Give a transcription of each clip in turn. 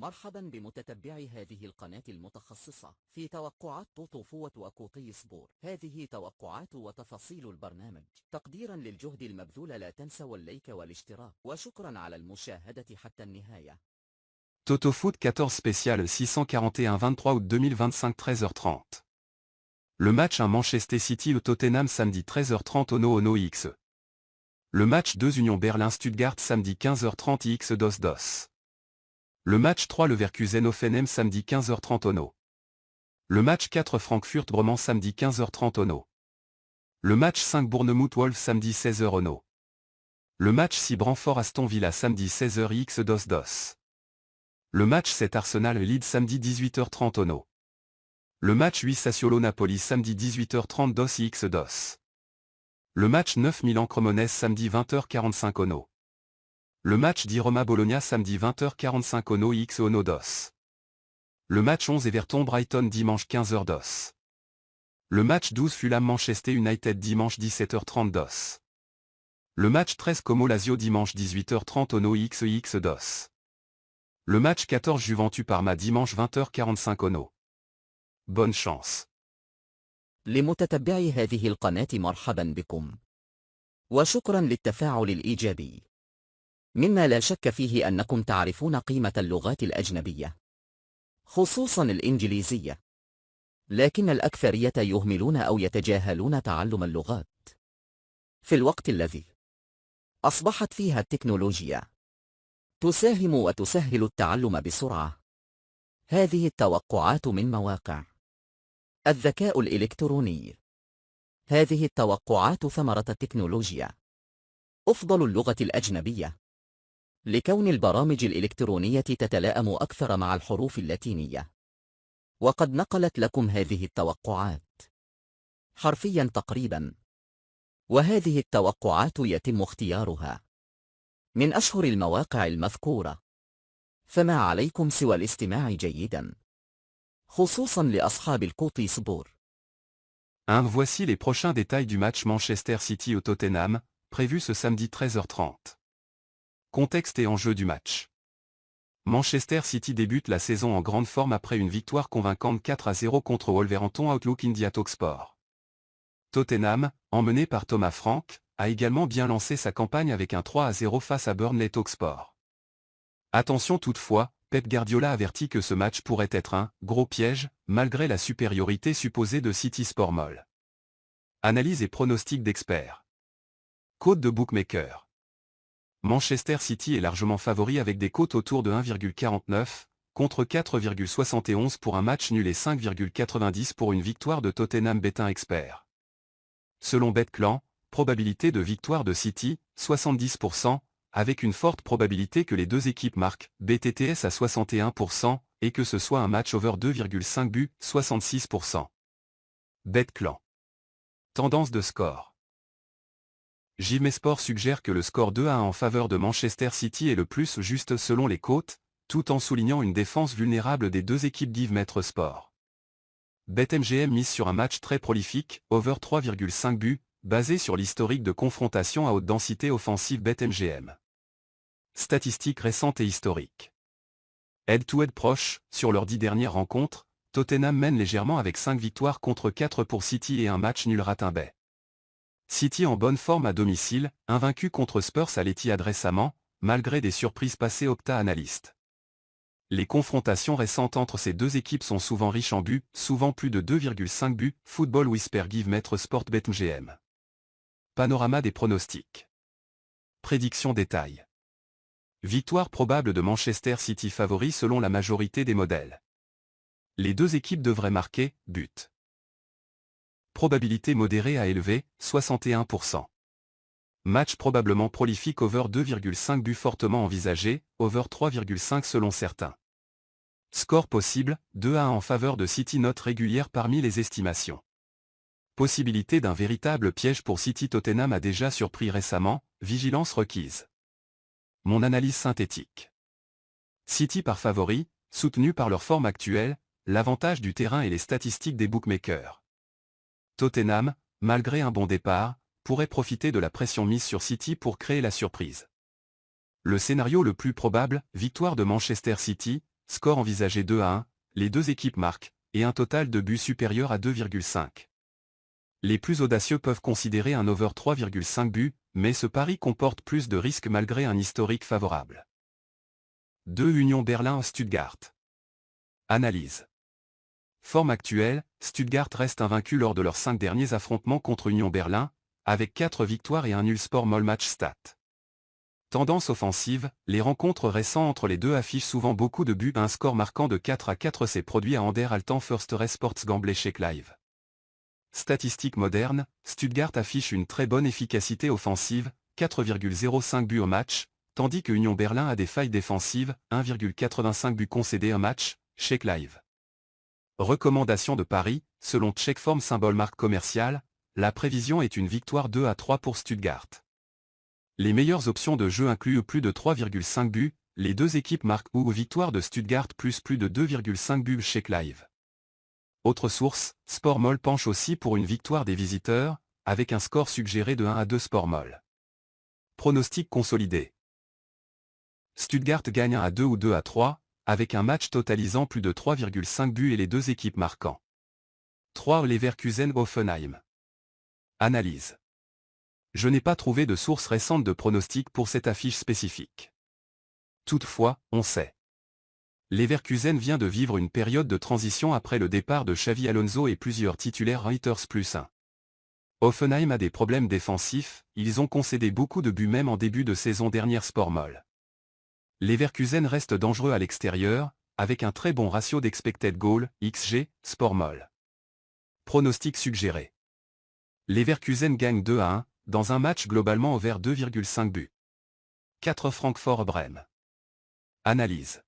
مرحبا بمتتبعي هذه القناة المتخصصة في توقعات طوطوفوة وقوطي سبور. هذه توقعات وتفاصيل البرنامج تقديرا للجهد المبذول. لا تنسوا اللايك والاشتراك وشكرا على المشاهدة حتى النهاية. Toto Foot 14 spécial 641 23 août 2025 13h30. Le match 1 Manchester City au Tottenham samedi 13h30 Ono X. Le match 2 Union Berlin Stuttgart samedi 15h30 X DOS. Le match 3 Leverkusen Hoffenheim samedi 15h30 Ono. Le match 4 Frankfurt Brement samedi 15h30 Ono. Le match 5 Bournemouth Wolves samedi 16h Ono. Le match 6 Brentford Aston Villa samedi 16h X DOS. Le match 7 Arsenal Leeds samedi 18h30 Ono. Le match 8 Sassuolo Napoli samedi 18h30 DOS X DOS. Le match 9 Milan Cremonese samedi 20h45 Ono. Le match 10 Roma Bologna samedi 20h45 Ono X Ono DOS. Le match 11 Everton Brighton dimanche 15h DOS. Le match 12 Fulham Manchester United dimanche 17h30 DOS. Le match 13 Como Lazio dimanche 18h30 Ono X DOS. Le match 14 Juventus Parma dimanche 20h45 Ono. Bonne chance. لمتتبعي هذه القناة مرحبا بكم وشكرا للتفاعل الإيجابي، مما لا شك فيه أنكم تعرفون قيمة اللغات الأجنبية خصوصا الإنجليزية، لكن الأكثرية يهملون أو يتجاهلون تعلم اللغات في الوقت الذي أصبحت فيها التكنولوجيا تساهم وتسهل التعلم بسرعة. هذه التوقعات من مواقع الذكاء الإلكتروني. هذه التوقعات ثمرة التكنولوجيا. أفضل اللغة الأجنبية لكون البرامج الإلكترونية تتلائم أكثر مع الحروف اللاتينية. وقد نقلت لكم هذه التوقعات حرفيا تقريبا، وهذه التوقعات يتم اختيارها من أشهر المواقع المذكورة، فما عليكم سوى الاستماع جيدا خصوصا لأصحاب القوطي سبور. 1. Voici les prochains détails du match Manchester City au Tottenham, prévu ce samedi 13h30. Contexte et enjeux du match. Manchester City débute la saison en grande forme après une victoire convaincante 4-0 contre Wolverhampton Outlook India Talksport. Tottenham, emmené par Thomas Frank, a également bien lancé sa campagne avec un 3-0 face à Burnley Talksport. Attention toutefois, Pep Guardiola avertit que ce match pourrait être un « gros piège » malgré la supériorité supposée de City Sport Mall. Analyse et pronostic d'experts. Cote de bookmaker. Manchester City est largement favori avec des cotes autour de 1,49, contre 4,71 pour un match nul et 5,90 pour une victoire de Tottenham Betting Expert. Selon BetClan, probabilité de victoire de City, 70%, avec une forte probabilité que les deux équipes marquent, BTTS à 61%, et que ce soit un match over 2,5 buts, 66%. BetClan. Tendance de score. JMesport suggère que le score 2-1 en faveur de Manchester City est le plus juste selon les cotes, tout en soulignant une défense vulnérable des deux équipes d'Yves Sport. BetMGM mise sur un match très prolifique, over 3,5 buts, basé sur l'historique de confrontation à haute densité offensive BetMGM. Statistiques récentes et historiques. Head-to-head proche, sur leurs 10 dernières rencontres, Tottenham mène légèrement avec 5 victoires contre 4 pour City et un match nul Ratinbay. City en bonne forme à domicile, invaincu contre Spurs à l'Etihad récemment, malgré des surprises passées Opta Analyst. Les confrontations récentes entre ces deux équipes sont souvent riches en buts, souvent plus de 2,5 buts, Football Whisper Give Maître Sport BetMGM. Panorama des pronostics. Prédiction détail. Victoire probable de Manchester City favori selon la majorité des modèles. Les deux équipes devraient marquer, but. Probabilité modérée à élevée, 61%. Match probablement prolifique over 2,5 buts fortement envisagé, over 3,5 selon certains. Score possible, 2-1 en faveur de City, note régulière parmi les estimations. Possibilité d'un véritable piège pour City. Tottenham a déjà surpris récemment, vigilance requise. Mon analyse synthétique. City par favori, soutenu par leur forme actuelle, l'avantage du terrain et les statistiques des bookmakers. Tottenham, malgré un bon départ, pourrait profiter de la pression mise sur City pour créer la surprise. Le scénario le plus probable, victoire de Manchester City, score envisagé 2-1, les deux équipes marquent, et un total de buts supérieur à 2,5. Les plus audacieux peuvent considérer un over 3,5 buts, mais ce pari comporte plus de risques malgré un historique favorable. 2 Union Berlin-Stuttgart. Analyse. Forme actuelle, Stuttgart reste invaincu lors de leurs 5 derniers affrontements contre Union Berlin, avec 4 victoires et un nul sport moll match stat. Tendance offensive, les rencontres récentes entre les deux affichent souvent beaucoup de buts. Un score marquant de 4-4 s'est produit à Ander Altan Förster Sports Gamble Check Live. Statistiques modernes, Stuttgart affiche une très bonne efficacité offensive, 4,05 buts au match, tandis que Union Berlin a des failles défensives, 1,85 buts concédés un match, Check Live. Recommandation de pari, selon Checkform symbole marque commerciale, la prévision est une victoire 2-3 pour Stuttgart. Les meilleures options de jeu incluent plus de 3,5 buts, les deux équipes marquent ou victoire de Stuttgart plus de 2,5 buts Check Live. Autre source, Sport Moll penche aussi pour une victoire des visiteurs, avec un score suggéré de 1-2 Sport Moll. Pronostic consolidé. Stuttgart gagne 1-2 ou 2-3, avec un match totalisant plus de 3,5 buts et les deux équipes marquant. 3 Leverkusen-Hoffenheim. Analyse. Je n'ai pas trouvé de source récente de pronostic pour cette affiche spécifique. Toutefois, on sait. Leverkusen vient de vivre une période de transition après le départ de Xavi Alonso et plusieurs titulaires Reuters +1. Hoffenheim a des problèmes défensifs, ils ont concédé beaucoup de buts même en début de saison dernière sport moll. Leverkusen reste dangereux à l'extérieur, avec un très bon ratio d'expected goal, XG, sport moll. Pronostic suggéré. Leverkusen gagne 2-1, dans un match globalement over 2,5 buts. 4 Francfort-Brême. Analyse.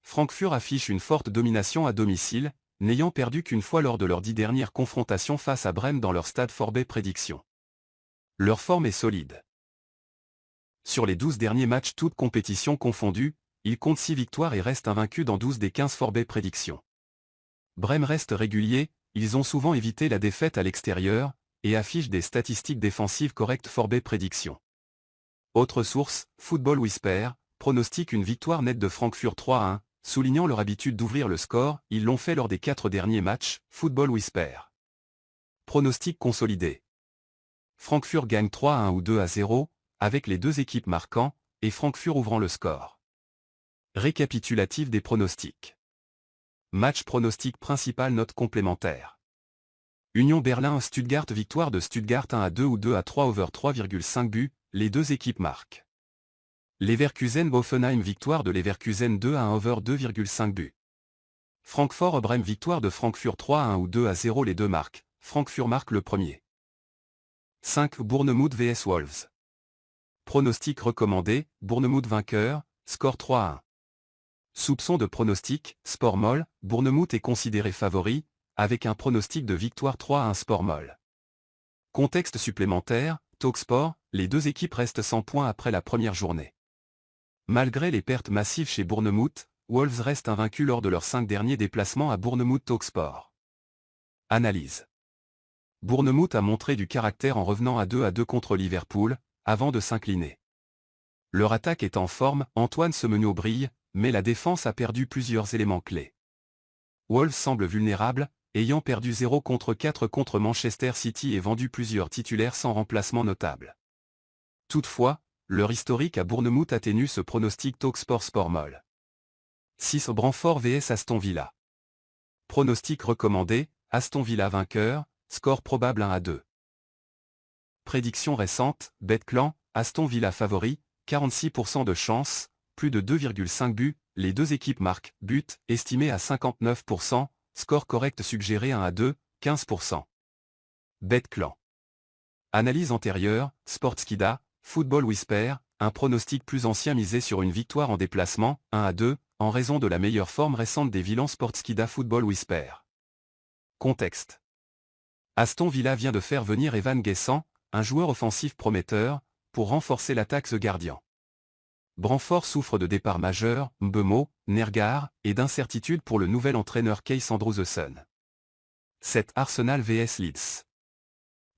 Francfort affiche une forte domination à domicile, n'ayant perdu qu'une fois lors de leurs 10 dernières confrontations face à Brême dans leur stade Forbet Prédiction. Leur forme est solide. Sur les 12 derniers matchs toutes compétitions confondues, ils comptent 6 victoires et restent invaincus dans 12 des 15 Forbet Prédiction. Brême reste régulier, ils ont souvent évité la défaite à l'extérieur, et affichent des statistiques défensives correctes Forbet Prédiction. Autre source, Football Whisper, pronostique une victoire nette de Francfort 3-1, soulignant leur habitude d'ouvrir le score, ils l'ont fait lors des 4 derniers matchs, Football Whisper. Pronostic consolidé. Francfort gagne 3-1 ou 2-0, avec les deux équipes marquant, et Francfort ouvrant le score. Récapitulatif des pronostics. Match pronostic principal note complémentaire. Union Berlin-Stuttgart victoire de Stuttgart 1-2 ou 2-3 over 3,5 buts, les deux équipes marquent. Leverkusen-Hoffenheim victoire de Leverkusen 2-1 over 2,5 buts. Francfort-Brême victoire de Francfort 3-1 ou 2-0 les deux marquent, Francfort marque le premier. 5 Bournemouth vs Wolves. Pronostic recommandé, Bournemouth vainqueur, score 3-1. Soupçon de pronostic, sport moll, Bournemouth est considéré favori, avec un pronostic de victoire 3-1 sport moll. Contexte supplémentaire, Talksport, les deux équipes restent sans points après la première journée. Malgré les pertes massives chez Bournemouth, Wolves reste invaincu lors de leurs 5 derniers déplacements à Bournemouth Talksport. Analyse. Bournemouth a montré du caractère en revenant à 2-2 contre Liverpool, avant de s'incliner. Leur attaque est en forme, Antoine Semenyo brille, mais la défense a perdu plusieurs éléments clés. Wolves semble vulnérable, ayant perdu 0-4 contre Manchester City et vendu plusieurs titulaires sans remplacement notable. Toutefois, leur historique à Bournemouth atténue ce pronostic Talksport sport moll. 6 Brentford vs Aston Villa. Pronostic recommandé, Aston Villa vainqueur, score probable 1-2. Prédiction récente, BetClan, Aston Villa favori, 46% de chance, plus de 2,5 buts, les deux équipes marquent, but, estimé à 59%, score correct suggéré 1-2, 15%. BetClan. Analyse antérieure, Sportskida, Football Whisper, un pronostic plus ancien misé sur une victoire en déplacement, 1-2, en raison de la meilleure forme récente des Villans Sportskida Football Whisper. Contexte. Aston Villa vient de faire venir Evan Guessant, un joueur offensif prometteur, pour renforcer l'attaque The Guardian. Brentford souffre de départs majeurs, Mbeumo, Nergar, et d'incertitudes pour le nouvel entraîneur Keith Andrewson. 7 Arsenal vs Leeds.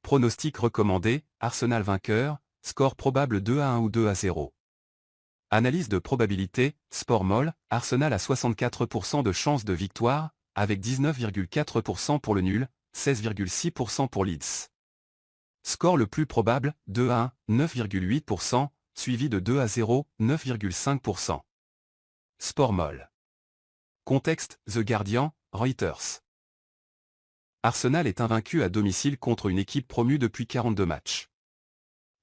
Pronostic recommandé, Arsenal vainqueur, score probable 2-1 ou 2-0. Analyse de probabilité, SportMoll, Arsenal a 64% de chances de victoire, avec 19,4% pour le nul, 16,6% pour Leeds. Score le plus probable, 2-1, 9,8%, suivi de 2-0, 9,5%. SportMoll. Contexte, The Guardian, Reuters. Arsenal est invaincu à domicile contre une équipe promue depuis 42 matchs.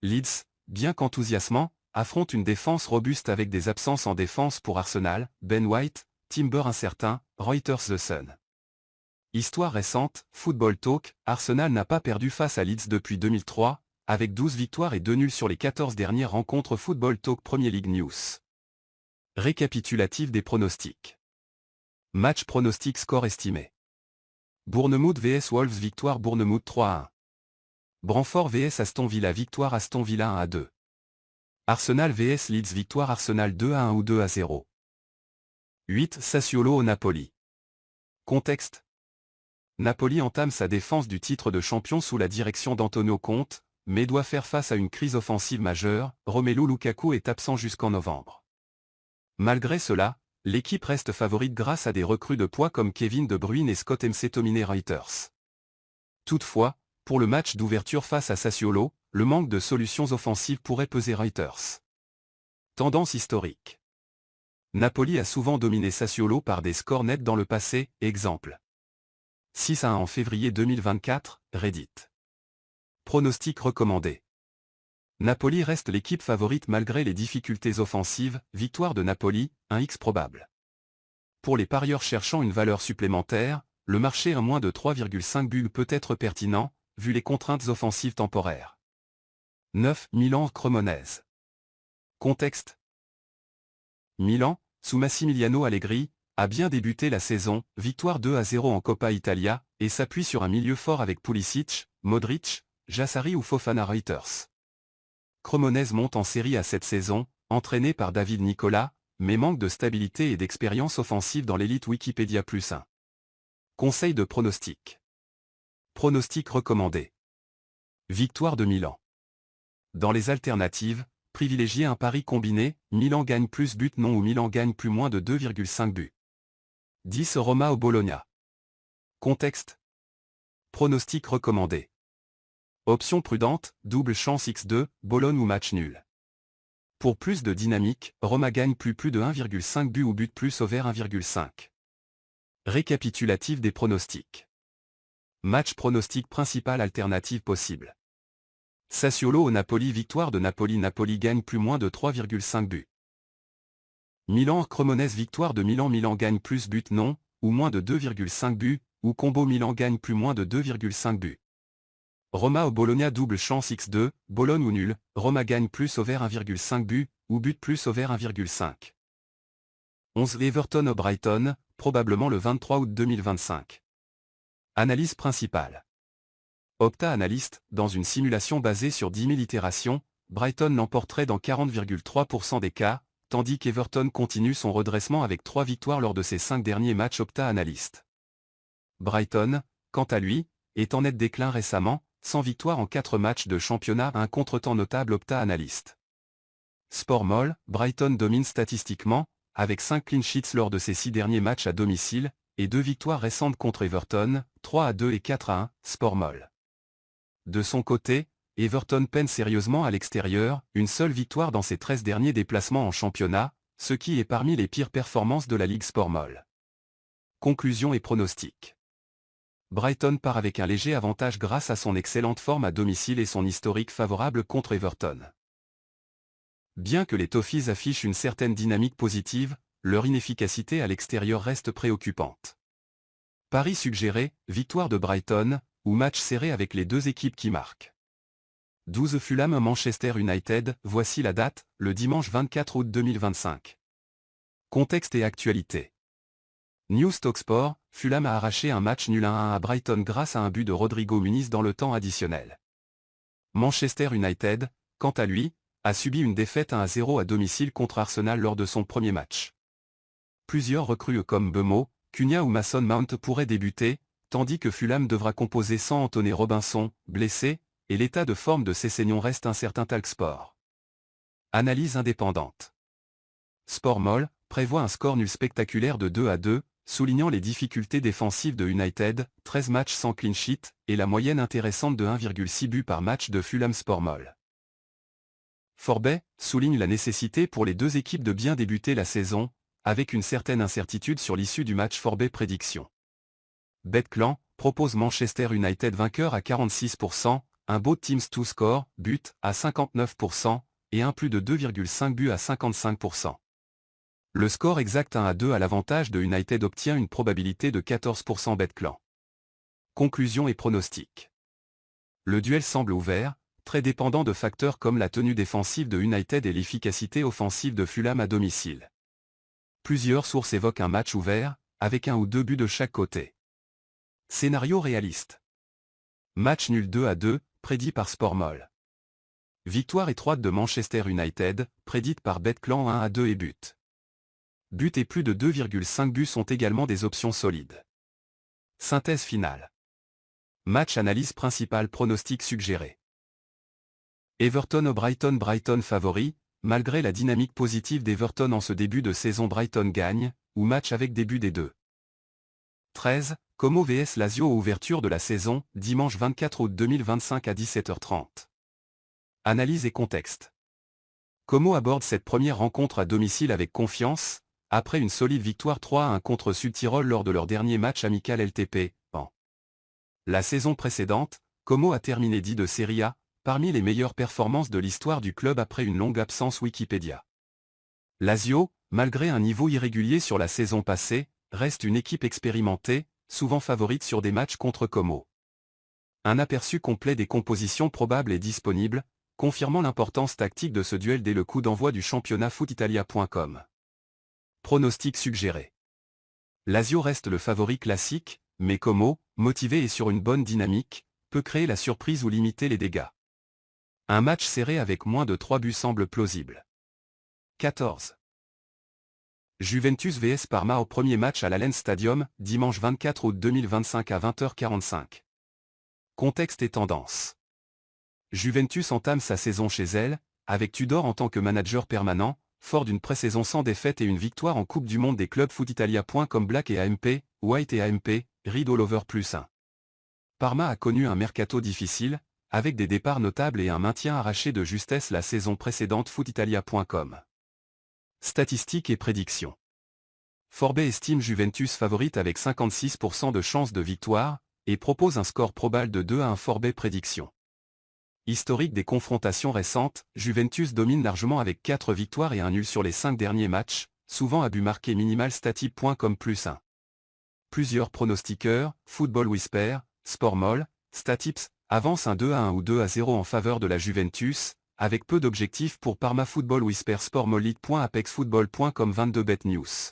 Leeds, bien qu'enthousiasmant, affronte une défense robuste avec des absences en défense pour Arsenal, Ben White, Timber incertain, Reuters The Sun. Histoire récente, Football Talk, Arsenal n'a pas perdu face à Leeds depuis 2003, avec 12 victoires et 2 nuls sur les 14 dernières rencontres. Football Talk Premier League News. Récapitulatif des pronostics. Match pronostic score estimé. Bournemouth vs Wolves victoire Bournemouth 3-1. Brentford vs Aston Villa victoire Aston Villa 1-2. Arsenal vs Leeds victoire Arsenal 2-1 ou 2-0. 8. Sassuolo au Napoli. Contexte. Napoli entame sa défense du titre de champion sous la direction d'Antonio Conte, mais doit faire face à une crise offensive majeure. Romelu Lukaku est absent jusqu'en novembre. Malgré cela, l'équipe reste favorite grâce à des recrues de poids comme Kevin De Bruyne et Scott McTominay. Reuters. Toutefois, pour le match d'ouverture face à Sassuolo, le manque de solutions offensives pourrait peser. Reuters. Tendance historique. Napoli a souvent dominé Sassuolo par des scores nets dans le passé, exemple. 6-1 en février 2024, Reddit. Pronostic recommandé. Napoli reste l'équipe favorite malgré les difficultés offensives, victoire de Napoli, 1x probable. Pour les parieurs cherchant une valeur supplémentaire, le marché à moins de 3,5 buts peut être pertinent, vu les contraintes offensives temporaires. 9. Milan-Cremonese. Contexte. Milan, sous Massimiliano Allegri, a bien débuté la saison, victoire 2-0 en Coppa Italia, et s'appuie sur un milieu fort avec Pulisic, Modric, Jassari ou Fofana. Reuters. Cremonese monte en série à cette saison, entraîné par David Nicola, mais manque de stabilité et d'expérience offensive dans l'élite. Wikipédia +1. Conseil de pronostic. Pronostic recommandé. Victoire de Milan. Dans les alternatives, privilégiez un pari combiné, Milan gagne plus but non ou Milan gagne plus moins de 2,5 buts. 10 Roma au Bologna. Contexte. Pronostic recommandé. Option prudente, double chance x2, Bologne ou match nul. Pour plus de dynamique, Roma gagne plus de 1,5 but ou but plus over 1,5. Récapitulatif des pronostics. Match pronostic principal alternative possible. Sassuolo au Napoli victoire de Napoli. Napoli gagne plus moins de 3,5 buts. Milan-Cremonese victoire de Milan. Milan gagne plus but non, ou moins de 2,5 buts, ou combo Milan gagne plus moins de 2,5 buts. Roma au Bologna double chance x2, Bologne ou nul, Roma gagne plus over 1,5 but, ou but plus over 1,5. 11 Everton au Brighton, probablement le 23 août 2025. Analyse principale. Opta Analyst, dans une simulation basée sur 10 000 itérations, Brighton l'emporterait dans 40,3% des cas, tandis qu'Everton continue son redressement avec 3 victoires lors de ses 5 derniers matchs. Opta Analyst. Brighton, quant à lui, est en net déclin récemment, sans victoire en 4 matchs de championnat, un contretemps notable. Opta Analyst. SportMoll, Brighton domine statistiquement, avec 5 clean sheets lors de ses 6 derniers matchs à domicile, et 2 victoires récentes contre Everton, 3-2 et 4-1, SportMoll. De son côté, Everton peine sérieusement à l'extérieur, une seule victoire dans ses 13 derniers déplacements en championnat, ce qui est parmi les pires performances de la Ligue. SportMoll. Conclusion et pronostic. Brighton part avec un léger avantage grâce à son excellente forme à domicile et son historique favorable contre Everton. Bien que les Toffees affichent une certaine dynamique positive, leur inefficacité à l'extérieur reste préoccupante. Paris suggéré, victoire de Brighton, ou match serré avec les deux équipes qui marquent. 12 Fulham Manchester United, voici la date, le dimanche 24 août 2025. Contexte et actualité. News Talksport, Fulham a arraché un match nul 1-1 à Brighton grâce à un but de Rodrigo Muniz dans le temps additionnel. Manchester United, quant à lui, a subi une défaite 1-0 à domicile contre Arsenal lors de son premier match. Plusieurs recrues comme Mbeumo, Cunha ou Mason Mount pourraient débuter, tandis que Fulham devra composer sans Anthony Robinson, blessé, et l'état de forme de Sessegnon reste incertain. Talksport. Analyse indépendante. SportMoll, prévoit un score nul spectaculaire de 2-2, soulignant les difficultés défensives de United, 13 matchs sans clean sheet, et la moyenne intéressante de 1,6 buts par match de Fulham SportMoll. Forbet souligne la nécessité pour les deux équipes de bien débuter la saison, avec une certaine incertitude sur l'issue du match. Forbet prédiction. BetClan propose Manchester United vainqueur à 46%, un beau teams to score, but, à 59%, et un plus de 2,5 buts à 55%. Le score exact 1-2 à l'avantage de United obtient une probabilité de 14%. BetClan. Conclusion et pronostic. Le duel semble ouvert, très dépendant de facteurs comme la tenue défensive de United et l'efficacité offensive de Fulham à domicile. Plusieurs sources évoquent un match ouvert, avec 1 ou 2 buts de chaque côté. Scénario réaliste. Match nul 2-2, prédit par SportMoll. Victoire étroite de Manchester United, prédite par BetClan 1-2 et but. But et plus de 2,5 buts sont également des options solides. Synthèse finale. Match analyse principale pronostic suggéré. Everton au Brighton. Brighton favori, malgré la dynamique positive d'Everton en ce début de saison. Brighton gagne, ou match avec début des deux. 13. Como vs Lazio. Ouverture de la saison, dimanche 24 août 2025 à 17h30. Analyse et contexte. Como aborde cette première rencontre à domicile avec confiance, après une solide victoire 3-1 contre Sud-Tyrol lors de leur dernier match amical LTP, en. La saison précédente, Como a terminé 10 de Serie A, parmi les meilleures performances de l'histoire du club après une longue absence. Wikipédia. Lazio, malgré un niveau irrégulier sur la saison passée, reste une équipe expérimentée, souvent favorite sur des matchs contre Como. Un aperçu complet des compositions probables est disponible, confirmant l'importance tactique de ce duel dès le coup d'envoi du championnat footitalia.com. Pronostic suggéré. Lazio reste le favori classique, mais Como, motivé et sur une bonne dynamique, peut créer la surprise ou limiter les dégâts. Un match serré avec moins de 3 buts semble plausible. 14. Juventus vs Parma au premier match à l'Allianz Stadium, dimanche 24 août 2025 à 20h45. Contexte et tendance. Juventus entame sa saison chez elle, avec Tudor en tant que manager permanent, fort d'une pré-saison sans défaite et une victoire en Coupe du Monde des clubs footitalia.com. Black et AMP, White et AMP, Read All Over +1. Parma a connu un mercato difficile, avec des départs notables et un maintien arraché de justesse la saison précédente. Footitalia.com. Statistiques et prédictions. Forbet estime Juventus favorite avec 56% de chances de victoire, et propose un score probable de 2-1. Forbet prédiction. Historique des confrontations récentes, Juventus domine largement avec 4 victoires et un nul sur les 5 derniers matchs, souvent à but marqué minimal. Statip.com +1. Plusieurs pronostiqueurs, Football Whisper, SportMoll, Statips, avancent un 2-1 ou 2-0 en faveur de la Juventus, avec peu d'objectifs pour Parma. Football Whisper. SportMoll League.apexfootball.com 22 Bet News.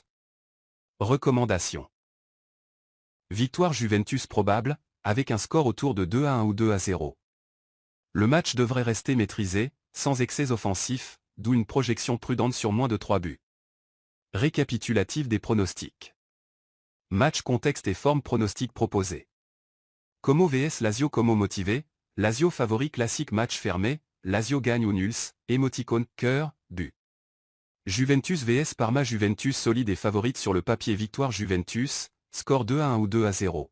Recommandations. Victoire Juventus probable, avec un score autour de 2-1 ou 2-0. Le match devrait rester maîtrisé, sans excès offensifs, d'où une projection prudente sur moins de 3 buts. Récapitulatif des pronostics. Match contexte et forme pronostic proposé. Como vs Lazio. Como motivé, Lazio favori classique. Match fermé, Lazio gagne ou nuls, émoticône, cœur, but. Juventus vs Parma. Juventus solide et favorite sur le papier. Victoire Juventus, score 2-1 ou 2-0.